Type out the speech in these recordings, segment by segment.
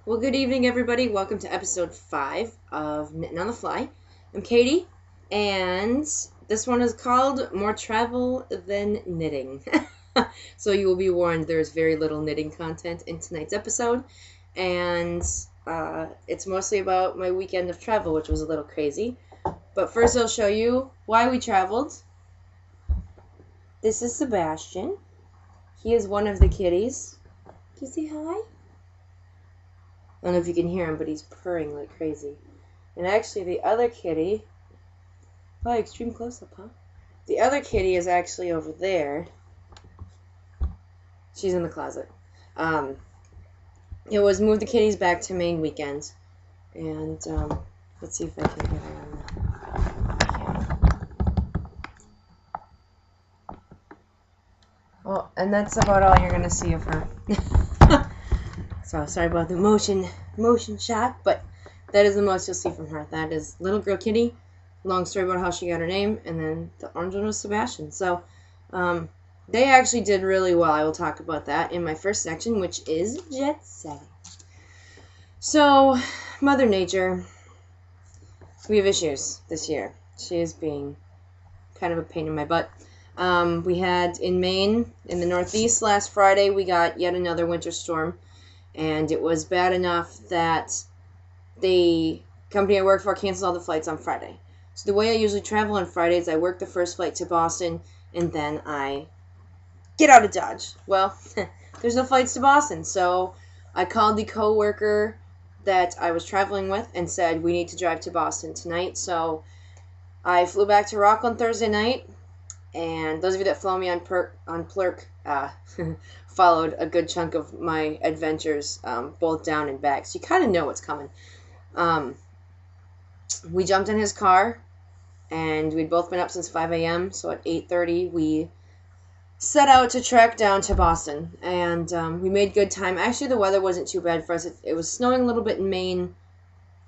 Well, good evening, everybody. Welcome to episode 5 of Knitting on the Fly. I'm Katie, and this one is called More Travel Than Knitting. So you will be warned there's very little knitting content in tonight's episode, and it's mostly about my weekend of travel, which was a little crazy. But first, I'll show you why we traveled. This is Sebastian. He is one of the kitties. Do you say hi? I don't know if you can hear him, but he's purring like crazy. And actually, the other kitty... Oh, extreme close-up, huh? The other kitty is actually over there. She's in the closet. It was move the kitties back to Maine weekend. And, let's see if I can get her on there. Oh, and that's about all you're going to see of her. So, sorry about the motion shot, but that is the most you'll see from her. That is Little Girl Kitty, long story about how she got her name, and then the orange one was Sebastian. So, they actually did really well. I will talk about that in my first section, which is jet setting. So, Mother Nature, we have issues this year. She is being kind of a pain in my butt. We had in Maine, in the Northeast last Friday, we got yet another winter storm. And it was bad enough that the company I work for canceled all the flights on Friday. So the way I usually travel on Fridays, I work the first flight to Boston, and then I get out of Dodge. Well, there's no flights to Boston, so I called the co-worker that I was traveling with and said, we need to drive to Boston tonight. So I flew back to Rockland Thursday night, and those of you that follow me on Plurk, followed a good chunk of my adventures, both down and back. So you kind of know what's coming. We jumped in his car, and we'd both been up since 5 a.m. So at 8:30, we set out to trek down to Boston. And we made good time. Actually, the weather wasn't too bad for us. It was snowing a little bit in Maine.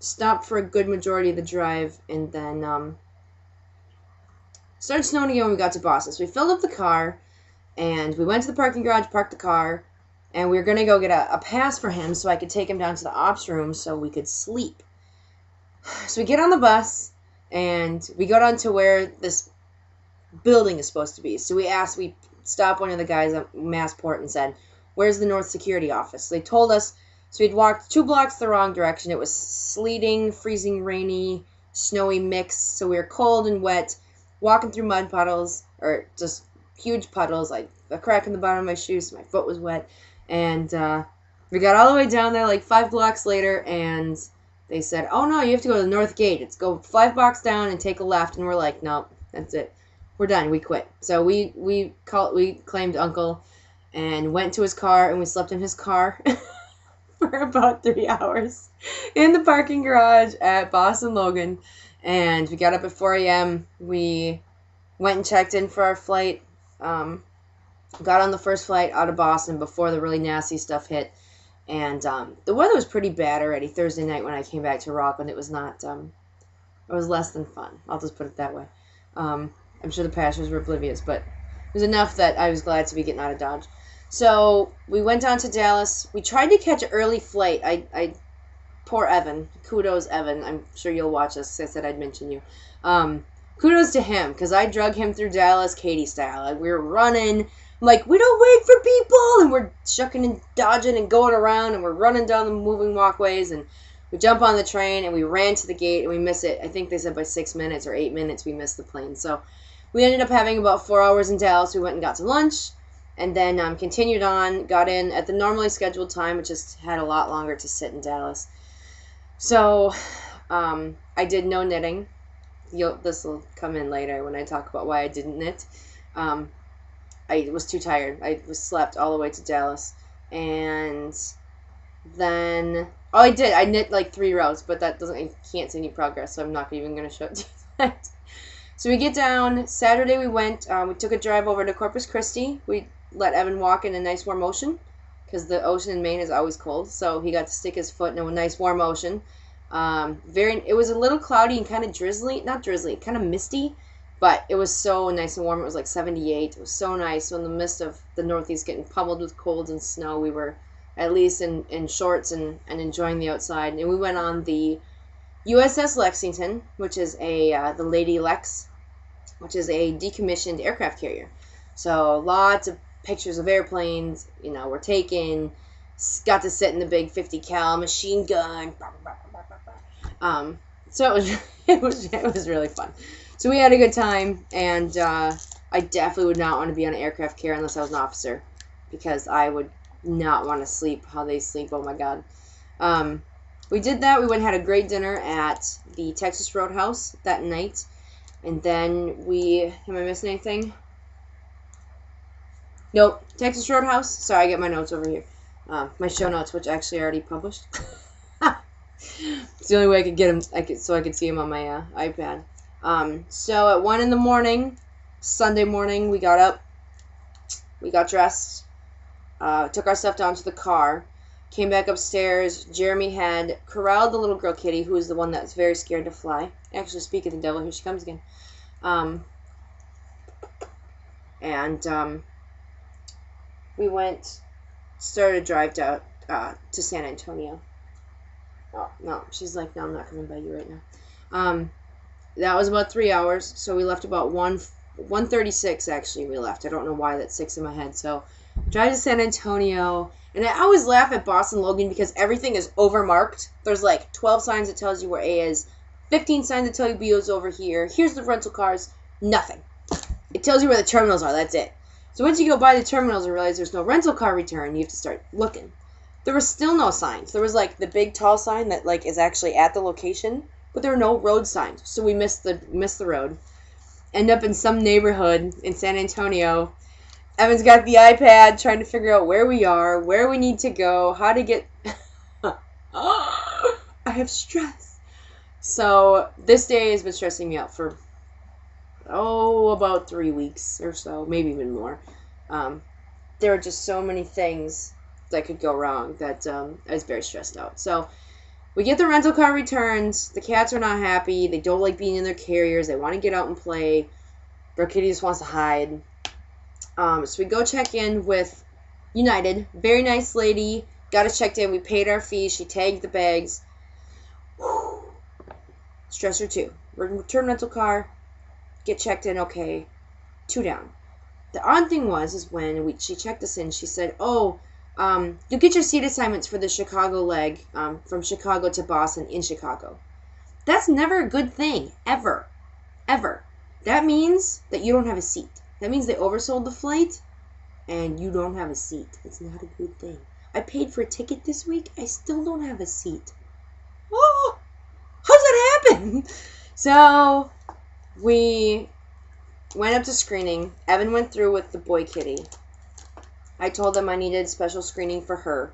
Stopped for a good majority of the drive, and then started snowing again when we got to Boston. So we filled up the car, and we went to the parking garage, parked the car, and we were going to go get a pass for him so I could take him down to the ops room so we could sleep. So we get on the bus, and we go down to where this building is supposed to be. So we stopped one of the guys at Massport and said, where's the North Security office? So they told us, so we'd walked 2 blocks the wrong direction. It was sleeting, freezing, rainy, snowy mix, so we were cold and wet, walking through mud puddles, or just huge puddles, like a crack in the bottom of my shoes, so my foot was wet, and we got all the way down there like 5 blocks later, and they said, oh no, you have to go to the North Gate. It's go 5 blocks down and take a left, and we're like, no, that's it. We're done. We quit. So we claimed Uncle and went to his car, and we slept in his car for about 3 hours in the parking garage at Boston Logan, and we got up at 4 a.m. We went and checked in for our flight. Got on the first flight out of Boston before the really nasty stuff hit, and the weather was pretty bad already Thursday night when I came back to Rockland. It was not, it was less than fun. I'll just put it that way. I'm sure the passengers were oblivious, but it was enough that I was glad to be getting out of Dodge. So we went down to Dallas. We tried to catch an early flight. Poor Evan. Kudos, Evan. I'm sure you'll watch this. I said I'd mention you. Kudos to him, because I drug him through Dallas Katie style. Like, we were running. I'm like, we don't wait for people! And we're shucking and dodging and going around, and we're running down the moving walkways, and we jump on the train, and we ran to the gate, and we miss it. I think they said by 6 minutes or 8 minutes we missed the plane. So we ended up having about 4 hours in Dallas. We went and got some lunch, and then continued on, got in at the normally scheduled time. It just had a lot longer to sit in Dallas. So I did no knitting. This will come in later when I talk about why I didn't knit. I was too tired. I was slept all the way to Dallas. And then... Oh, I did. I knit like 3 rows, but that doesn't... I can't see any progress, so I'm not even going to show it to you that. So we get down. Saturday we went. We took a drive over to Corpus Christi. We let Evan walk in a nice warm ocean, because the ocean in Maine is always cold. So he got to stick his foot in a nice warm ocean. It was a little cloudy and kind of drizzly, not drizzly, kind of misty, but it was so nice and warm. It was like 78. It was so nice. So in the midst of the Northeast getting pummeled with cold and snow, we were at least in shorts and enjoying the outside. And we went on the USS Lexington, which is the Lady Lex, which is a decommissioned aircraft carrier. So lots of pictures of airplanes, were taken. Got to sit in the big 50 cal machine gun. So it was really fun. So we had a good time, and I definitely would not want to be on an aircraft carrier unless I was an officer, because I would not want to sleep how they sleep. Oh my God. We did that. We went and had a great dinner at the Texas Roadhouse that night, and then am I missing anything? Nope. Texas Roadhouse. Sorry, I get my notes over here. My show notes, which actually I already published. It's the only way I could get them, so I could see them on my iPad. So at 1 in the morning, Sunday morning, we got up, we got dressed, took our stuff down to the car, came back upstairs. Jeremy had corralled the little girl Kitty, who is the one that's very scared to fly. Actually, speak of the devil, here she comes again. We started a drive down to San Antonio. Oh, no, she's like, no, I'm not coming by you right now. That was about 3 hours, so we left about 1:36 actually we left. I don't know why that's 6 in my head. So, drive to San Antonio, and I always laugh at Boston Logan because everything is overmarked. There's like 12 signs that tells you where A is, 15 signs that tell you B is over here. Here's the rental cars, nothing. It tells you where the terminals are, that's it. So once you go by the terminals and realize there's no rental car return, you have to start looking. There was still no signs. There was like the big tall sign that like is actually at the location, but there were no road signs. So we missed the road. End up in some neighborhood in San Antonio. Evan's got the iPad trying to figure out where we are, where we need to go, how to get... I have stress. So this day has been stressing me out for, about 3 weeks or so, maybe even more. There are just so many things that could go wrong that I was very stressed out. So we get the rental car returns. The cats are not happy. They don't like being in their carriers. They want to get out and play. Girl Kitty just wants to hide. So we go check in with United. Very nice lady. Got us checked in. We paid our fee. She tagged the bags. Whew. Stressor 2. Return rental car. Get checked in. Okay. 2 down. The odd thing is when she checked us in, she said, you'll get your seat assignments for the Chicago leg from Chicago to Boston in Chicago. That's never a good thing. Ever. Ever. That means that you don't have a seat. That means they oversold the flight and you don't have a seat. It's not a good thing. I paid for a ticket this week. I still don't have a seat. Oh, how's that happen? So we went up to screening. Evan went through with the boy Kitty. I told them I needed special screening for her.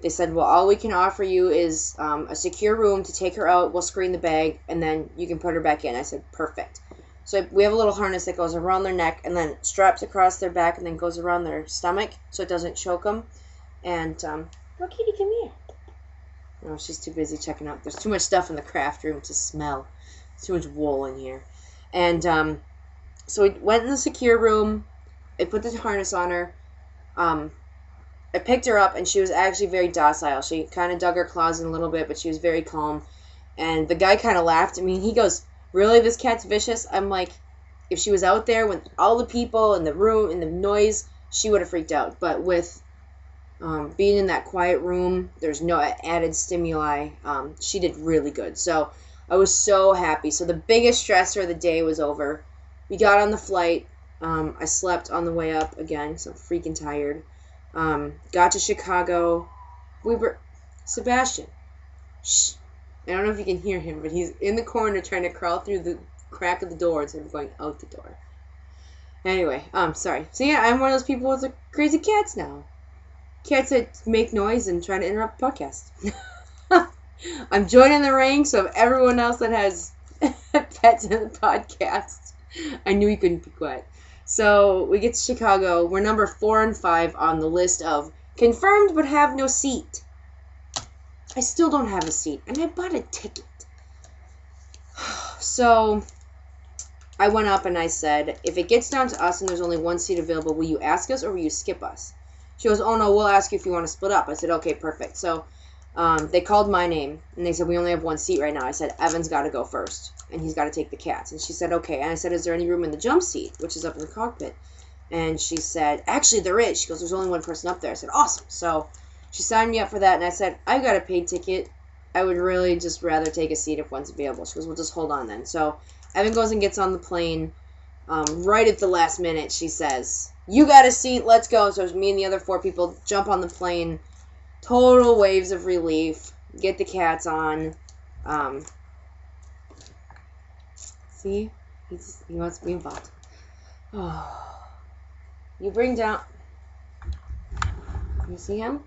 They said, well, all we can offer you is a secure room to take her out. We'll screen the bag, and then you can put her back in. I said, perfect. So we have a little harness that goes around their neck and then straps across their back and then goes around their stomach so it doesn't choke them. And, well, Kitty, come here. Oh, she's too busy checking out. There's too much stuff in the craft room to smell. There's too much wool in here. And so we went in the secure room. I put the harness on her. I picked her up, and she was actually very docile. She kind of dug her claws in a little bit, but she was very calm. And the guy kind of laughed at me, and he goes, really, this cat's vicious? I'm like, if she was out there with all the people in the room and the noise, she would have freaked out. But with being in that quiet room, there's no added stimuli, she did really good. So I was so happy. So the biggest stressor of the day was over. We got on the flight. I slept on the way up again because I'm freaking tired. Got to Chicago. Sebastian. Shh. I don't know if you can hear him, but he's in the corner trying to crawl through the crack of the door instead of going out the door. Anyway, sorry. So yeah, I'm one of those people with the crazy cats now. Cats that make noise and try to interrupt the podcast. I'm joining the ranks of everyone else that has pets in the podcast. I knew he couldn't be quiet. So we get to Chicago. We're number 4 and 5 on the list of confirmed but have no seat. I still don't have a seat, and I bought a ticket. So I went up and I said, if it gets down to us and there's only one seat available, will you ask us or will you skip us? She goes, oh, no, we'll ask you if you want to split up. I said, okay, perfect. So they called my name, and they said, we only have one seat right now. I said, Evan's got to go first, and he's got to take the cats. And she said, okay. And I said, is there any room in the jump seat, which is up in the cockpit? And she said, actually, there is. She goes, there's only one person up there. I said, awesome. So she signed me up for that, and I said, I got a paid ticket. I would really just rather take a seat if one's available. She goes, well, just hold on then. So Evan goes and gets on the plane. Right at the last minute, she says, you got a seat, let's go. So me and the other 4 people jump on the plane. Total waves of relief. Get the cats on. See? He wants to be involved. Oh. You bring down... You see him?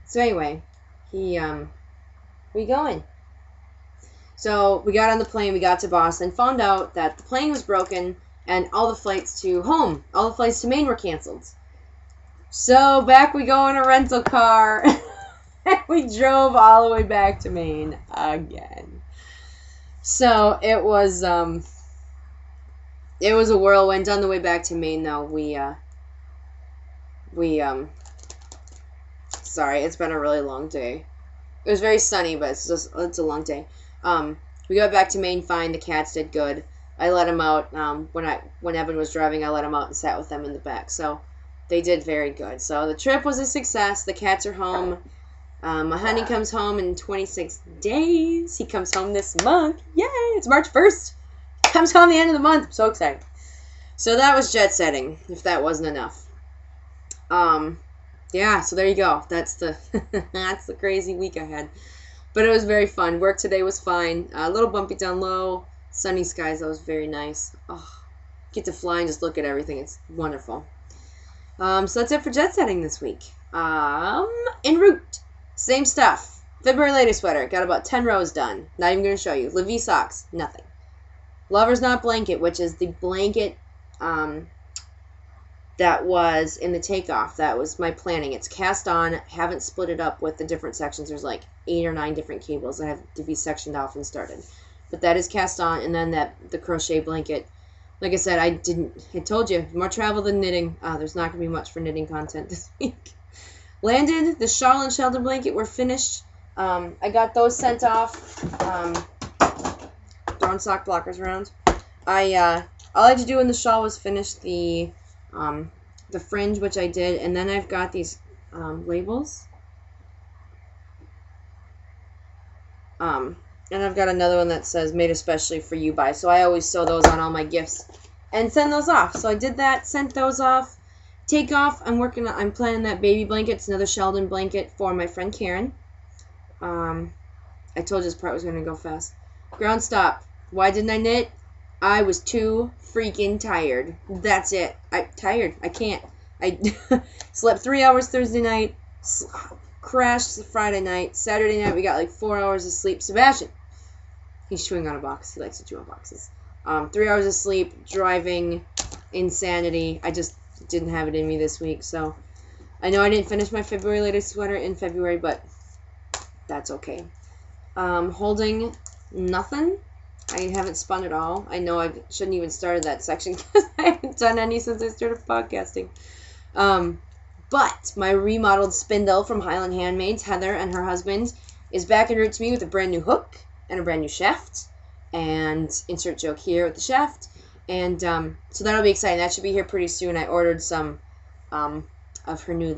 So anyway, where you going? So we got on the plane, we got to Boston, found out that the plane was broken and all the flights to Maine were canceled. So back we go in a rental car. And we drove all the way back to Maine again. So it was a whirlwind. On the way back to Maine though, sorry, it's been a really long day. It was very sunny, but it's a long day. We got back to Maine fine. The cats did good. I let them out. When Evan was driving, I let them out and sat with them in the back. So they did very good. So the trip was a success. The cats are home. My honey comes home in 26 days. He comes home this month. Yay! It's March 1st. Comes home the end of the month. I'm so excited. So that was jet setting, if that wasn't enough. Yeah, so there you go. That's the that's the crazy week I had. But it was very fun. Work today was fine. A little bumpy down low. Sunny skies. That was very nice. Oh, get to fly and just look at everything. It's wonderful. So that's it for jet setting this week. En route. Same stuff. February later sweater. Got about 10 rows done. Not even going to show you. Levi socks. Nothing. Lover's Knot blanket, which is the blanket that was in the takeoff. That was my planning. It's cast on. Haven't split it up with the different sections. There's like 8 or 9 different cables that have to be sectioned off and started. But that is cast on. And then the crochet blanket. Like I said, I told you, more travel than knitting. There's not going to be much for knitting content this week. Landed. The shawl and shelter blanket were finished. I got those sent off. Throwing sock blockers around. All I had to do in the shawl was finish the fringe, which I did, and then I've got these labels. And I've got another one that says made especially for you by. So I always sew those on all my gifts and send those off. So I did that, sent those off. Take off. I'm planning that baby blanket. It's another Sheldon blanket for my friend Karen. I told you this part was going to go fast. Ground stop. Why didn't I knit? I was too freaking tired. That's it. Tired. I can't. I slept 3 hours Thursday night. Crashed Friday night. Saturday night we got like 4 hours of sleep. Sebastian. He's chewing on a box. He likes to chew on boxes. 3 hours of sleep. Driving. Insanity. I just didn't have it in me this week. So I know I didn't finish my February latest sweater in February, but that's okay. Holding nothing. I haven't spun at all. I know I shouldn't even started that section because I haven't done any since I started podcasting. But my remodeled spindle from Highland Handmaids, Heather and her husband, is back en route to me with a brand new hook and a brand new shaft. And insert joke here with the shaft. And so that'll be exciting. That should be here pretty soon. I ordered some of her new